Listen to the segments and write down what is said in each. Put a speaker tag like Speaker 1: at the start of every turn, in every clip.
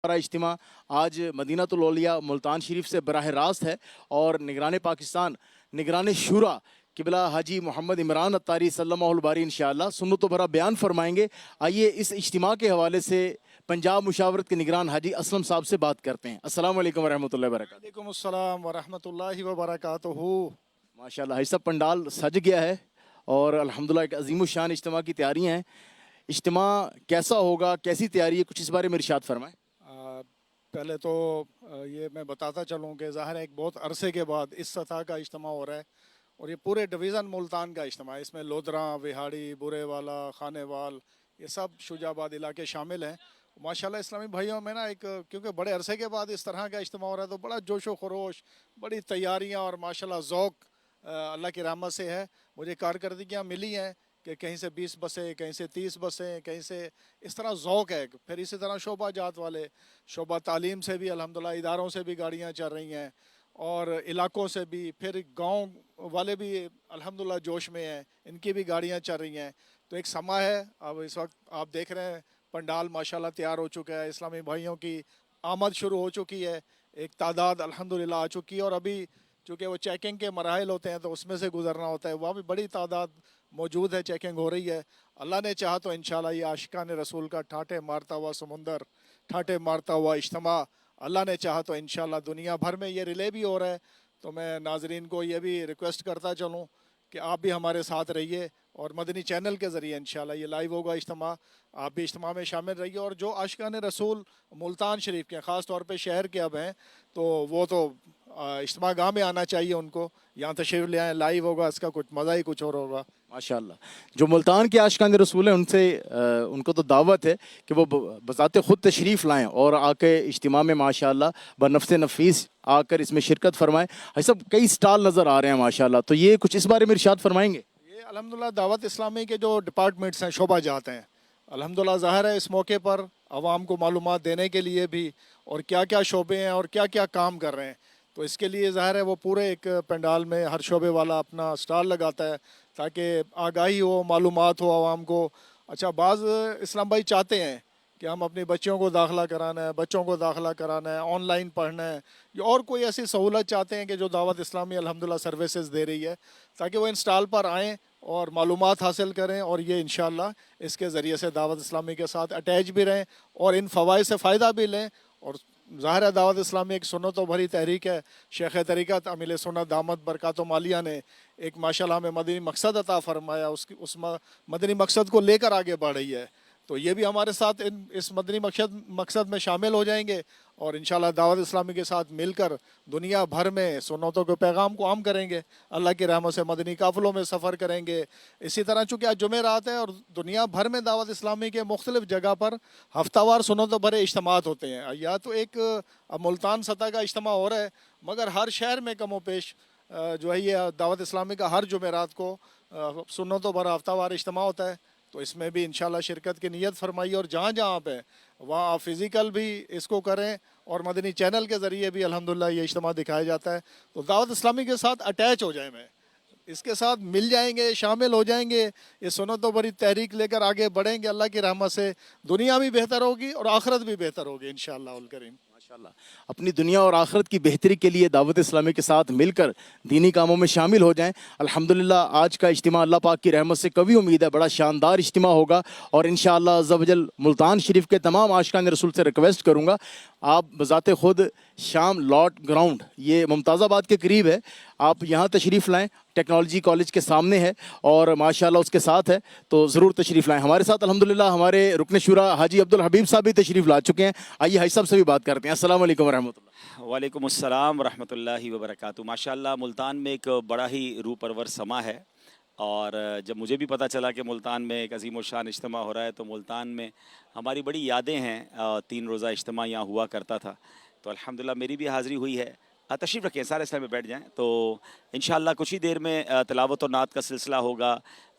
Speaker 1: हमारा इज्तिमा आज मदीनातुल औलिया मुल्तान शरीफ से बराह रास्त है और निगरान पाकिस्तान निगरान शुरा किबला हाजी मोहम्मद इमरान अत्तारी सल्लल्लाहु अलैहि बारी इंशाअल्लाह सुन्नत भरा बयान फरमाएंगे। आइए इस इज्तिमा के हवाले से पंजाब मुशावरत के निगरान हाजी असलम साहब से बात करते हैं। अस्सलाम वालेकुम वरहमतुल्लाहि वबरकातुहू।
Speaker 2: वालेकुम अस्सलाम वरहमतुल्लाहि वबरकातुहू।
Speaker 1: माशाल्लाह हाजी साहब पंडाल सज गया है और अल्हम्दुलिल्लाह एक अजीम शान इज्तिमा की तैयारियां हैं। इज्तिमा कैसा होगा, कैसी तैयारी है, कुछ इस बारे में इरशाद फरमाएं।
Speaker 2: पहले तो ये मैं बताता चलूँ कि ज़ाहिर है एक बहुत अरसे के बाद इस सतह का इज्तिमा हो रहा है और ये पूरे डिवीज़न मुल्तान का इज्तिमा है। इसमें लोधरा, विहाड़ी, बुरेवाला, खानेवाल, ये सब शुजाबाद इलाके शामिल हैं। माशाल्लाह इस्लामी भाइयों में ना एक, क्योंकि बड़े अरसे के बाद इस तरह का इज्तिमा हो रहा है तो बड़ा जोश व खरोश, बड़ी तैयारियाँ और माशाल्लाह ज़ौक़ अल्लाह की रहमत से है। मुझे कारकर्दगियाँ मिली हैं कि कहीं से 20 बसें, कहीं से 30 बसें, कहीं से इस तरह ज़ौक़ है। फिर इसी तरह शोबा जात वाले, शोबा तालीम से भी अल्हम्दुलिल्लाह इदारों से भी गाड़ियाँ चल रही हैं और इलाकों से भी, फिर गांव वाले भी अल्हम्दुलिल्लाह जोश में हैं, इनकी भी गाड़ियाँ चल रही हैं। तो एक समा है। अब इस वक्त आप देख रहे हैं पंडाल माशाल्लाह तैयार हो चुका है, इस्लामी भाइयों की आमद शुरू हो चुकी है, एक तादाद अल्हम्दुलिल्लाह आ चुकी है और अभी चूँकि वो चेकिंग के मराहल होते हैं तो उसमें से गुजरना होता है, वहाँ भी बड़ी तादाद मौजूद है, चेकिंग हो रही है। अल्लाह ने चाहा तो इंशाल्लाह ये आशिकान रसूल का ठाटे मारता हुआ समुंदर, ठाटे मारता हुआ इज्तिमा, अल्लाह ने चाहा तो इंशाल्लाह दुनिया भर में ये रिले भी हो रहा है। तो मैं नाजरीन को ये भी रिक्वेस्ट करता चलूँ कि आप भी हमारे साथ रहिए और मदनी चैनल के ज़रिए इंशाल्लाह ये लाइव होगा इज्तिमा, आप भी इज्तिमा में शामिल रहिए। और जो आशिकान रसूल मुल्तान शरीफ के ख़ास तौर पे शहर के अब हैं तो वो तो इज्तिमा गाह में आना चाहिए, उनको यहाँ तशरीफ़ ले आएँ, लाइव होगा, इसका कुछ मज़ा ही कुछ और होगा।
Speaker 1: माशाल्लाह जो मुल्तान के आशिकान रसूल हैं उनसे उनको तो दावत है कि वो बज़ाते ख़ुद तशरीफ़ लाएं और आके इज्तिमा में माशाल्लाह बनफ्स नफीस आकर इसमें शिरकत फरमाएं। भाई साहब कई स्टॉल नज़र आ रहे हैं माशाल्लाह, तो ये कुछ इस बारे में इरशाद फरमाएंगे।
Speaker 2: ये अल्हम्दुलिल्लाह दावत इस्लामी के जो डिपार्टमेंट्स हैं, शोबा जात हैं, अल्हम्दुलिल्लाह ज़ाहिर है इस मौके पर आवाम को मालूमात देने के लिए भी और क्या क्या शोबे हैं और क्या क्या काम कर रहे हैं, तो इसके लिए ज़ाहिर है वो पूरे एक पंडाल में हर शोबे वाला अपना स्टॉल लगाता है ताकि आगाही हो, मालूमात हो आवाम को। अच्छा, बाज़ इस्लाम भाई चाहते हैं कि हम अपनी बच्चियों को दाखिला कराना है, बच्चों को दाखिला कराना है, ऑनलाइन पढ़ना है, या और कोई ऐसी सहूलत चाहते हैं कि जो दावत इस्लामी अल्हम्दुलिल्लाह सर्विसेज दे रही है, ताकि वो इन स्टॉल पर आएँ और मालूमात हासिल करें और ये इंशाअल्लाह इसके ज़रिए से दावत इस्लामी के साथ अटैच भी रहें और इन फ़वाइद से फ़ायदा भी लें। और ज़ाहिर है दावत इस्लामी एक सुन्नतों भरी तहरीक है। शेख तरीक़त अमील सुन्नत दामद बरकातुहू मालिया ने एक माशाल्लाह हमें मदनी मकसद अता फ़रमाया, उस मदनी मकसद को लेकर आगे बढ़ रही है। तो ये भी हमारे साथ इस मदनी मकसद में शामिल हो जाएंगे और इंशाल्लाह दावत इस्लामी के साथ मिलकर दुनिया भर में सुन्नतों के पैगाम को आम करेंगे, अल्लाह की रहमत से मदनी काफ़िलों में सफ़र करेंगे। इसी तरह चूँकि आज जुमेरात है और दुनिया भर में दावत इस्लामी के मुख्तलिफ़ जगह पर हफ्तावार सुन्नतों भरे इज्तिमात होते हैं। या तो एक मुल्तान सतह का इज्तिमा हो रहा है, मगर हर शहर में कमो पेश जो है ये दावत इस्लामी का हर जुमेरात को सुन्नतों भरा हफ्तावार इज्तिमा होता है। तो इसमें भी इंशाल्लाह शिरकत की नीयत फरमाइए और जहाँ जहाँ आप हैं वहाँ आप फ़िज़िकल भी इसको करें और मदनी चैनल के ज़रिए भी अल्हम्दुलिल्लाह ये इज्तिमा दिखाया जाता है। तो दावत इस्लामी के साथ अटैच हो जाए, मैं इसके साथ मिल जाएंगे, शामिल हो जाएंगे, ये सुन्नतों भरी तहरीक लेकर आगे बढ़ेंगे। अल्लाह की रहमत से दुनिया भी बेहतर होगी और आखिरत भी बेहतर होगी इंशाअल्लाह उल करीम।
Speaker 1: माशाल्लाह अपनी दुनिया और आखिरत की बेहतरी के लिए दावत इस्लामी के साथ मिलकर दीनी कामों में शामिल हो जाएं। अल्हम्दुलिल्लाह आज का इज्तिमा अल्लाह पाक की रहमत से कभी उम्मीद है बड़ा शानदार इज्तिमा होगा और इंशाअल्लाह अज़्ज़ व जल मुल्तान शरीफ के तमाम आशिकान रसूल से रिक्वेस्ट करूँगा आप बज़ाते ख़ुद शाम लॉट ग्राउंड, ये मुमताज़ाबाद के करीब है, आप यहाँ तशरीफ़ लाएँ, टेक्नोलॉजी कॉलेज के सामने है और माशाल्लाह उसके साथ है, तो ज़रूर तशरीफ़ लाएँ। हमारे साथ अल्हम्दुलिल्लाह हमारे रुकन शुरा हाजी अब्दुल हबीब साहब भी तशरीफ़ ला चुके हैं। आइए हाजी साहब से भी बात करते हैं। अस्सलाम वालेकुम रहमतुल्लाह।
Speaker 3: वालेकुम अस्सलाम वरहमतुल्लाहि वबरकातुहू। माशाअल्लाह मुल्तान में एक बड़ा ही रूह परवर समा है और जब मुझे भी पता चला कि मुल्तान में एक अजीम शान इज्तिमा हो रहा है तो मुल्तान में हमारी बड़ी यादें हैं। 3 रोज़ा इज्तिमा यहाँ हुआ करता था, तो अल्हम्दुलिल्लाह मेरी भी हाज़िरी हुई है। तशरीफ़ रखें, सारे इस्लाम में बैठ जाएं। तो इंशाअल्लाह कुछ ही देर में तिलावत और नात का सिलसिला होगा।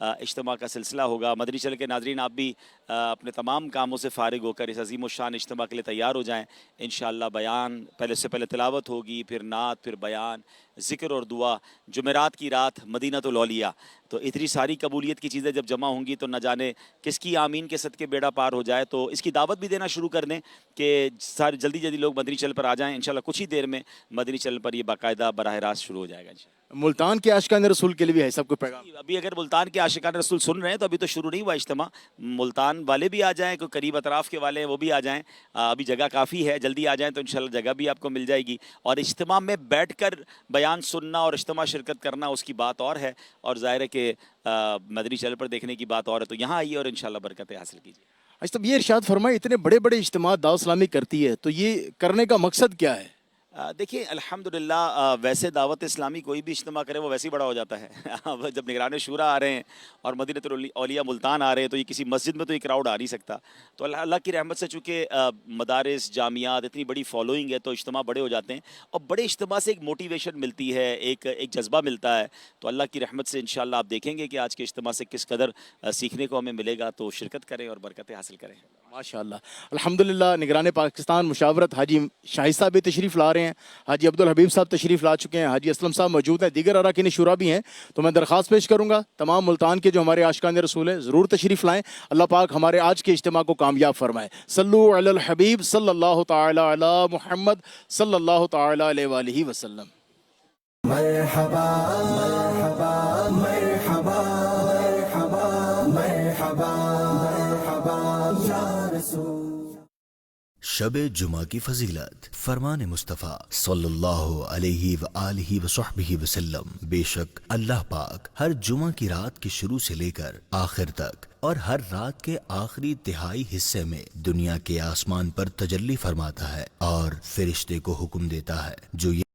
Speaker 3: اجتماع کا سلسلہ ہوگا. مدنی چینل کے ناظرین آپ بھی اپنے تمام کاموں سے فارغ ہو کر اس عظیم الشان اجتماع کے لیے تیار ہو جائیں. انشاءاللہ بیان پہلے تلاوت ہوگی، پھر نعت، پھر بیان، ذکر اور دعا. جمعرات کی رات مدینۃ الاولیاء. تو اتنی ساری قبولیت کی چیزیں جب جمع ہوں گی تو نہ جانے کس کی آمین کے صدقے بیڑا پار ہو جائے. تو اس کی دعوت بھی دینا شروع کر دیں کہ سارے جلدی لوگ مدنی چینل پر آ جائیں. انشاءاللہ کچھ ہی دیر میں مدنی چینل پر یہ باقاعدہ براہ راست شروع ہو جائے گا انشاءاللہ.
Speaker 1: ملتان کے عاشقان رسول کے لیے بھی ہے سب کو پیغام.
Speaker 3: ابھی اگر ملتان کے عاشقان رسول سن رہے ہیں تو ابھی تو شروع نہیں ہوا اجتماع. ملتان والے بھی آ جائیں، کوئی قریب اطراف کے والے ہیں وہ بھی آ جائیں. ابھی جگہ کافی ہے، جلدی آ جائیں تو انشاءاللہ جگہ بھی آپ کو مل جائے گی. اور اجتماع میں بیٹھ کر بیان سننا اور اجتماع شرکت کرنا اس کی بات اور ہے، اور ظاہر ہے کہ مدنی چینل پر دیکھنے کی بات اور ہے. تو یہاں آئیے اور انشاءاللہ برکتیں حاصل کیجیے.
Speaker 1: اچھا تب یہ ارشاد فرمائے اتنے بڑے بڑے اجتماع دعوت اسلامی کرتی ہے تو یہ کرنے کا مقصد کیا ہے؟
Speaker 3: دیکھیے الحمدللہ ویسے دعوت اسلامی کوئی بھی اجتماع کرے وہ ویسے ہی بڑا ہو جاتا ہے. اب جب نگران شورا آ رہے ہیں اور مدینۃ الاولیاء ملتان آ رہے ہیں تو یہ کسی مسجد میں تو یہ کراؤڈ آ نہیں سکتا. تو اللہ کی رحمت سے چونکہ مدارس جامعات اتنی بڑی فالوئنگ ہے تو اجتماع بڑے ہو جاتے ہیں، اور بڑے اجتماع سے ایک موٹیویشن ملتی ہے، ایک جذبہ ملتا ہے. تو اللہ کی رحمت سے انشاءاللہ آپ دیکھیں گے کہ آج کے اجتماع سے کس قدر سیکھنے کو ہمیں ملے گا. تو شرکت کریں اور برکتیں حاصل کریں.
Speaker 1: ماشاءاللہ الحمدللہ. نگران پاکستان مشاورت حاجی شاہد صاحب بھی تشریف لا رہے ہیں، حاجی عبدالحبیب صاحب تشریف لا چکے ہیں، حاجی اسلم صاحب موجود ہیں، دیگر اراکین شورا بھی ہیں. تو میں درخواست پیش کروں گا تمام ملتان کے جو ہمارے عاشقان رسول ہیں ضرور تشریف لائیں. اللہ پاک ہمارے آج کے اجتماع کو کامیاب فرمائے. صلو علی الحبیب صلی اللہ تعالی علی محمد صلی اللہ تعالی علیہ وآلہ وسلم.
Speaker 4: مرحبا مرحبا مرحبا مرحبا مرحبا مرحبا یا رسول.
Speaker 5: شب جمعہ کی فضیلت فرمان مصطفیٰ صلی اللہ علیہ وآلہ وصحبہ وسلم. بے شک اللہ پاک ہر جمعہ کی رات کے شروع سے لے کر آخر تک اور ہر رات کے آخری تہائی حصے میں دنیا کے آسمان پر تجلی فرماتا ہے اور فرشتے کو حکم دیتا ہے جو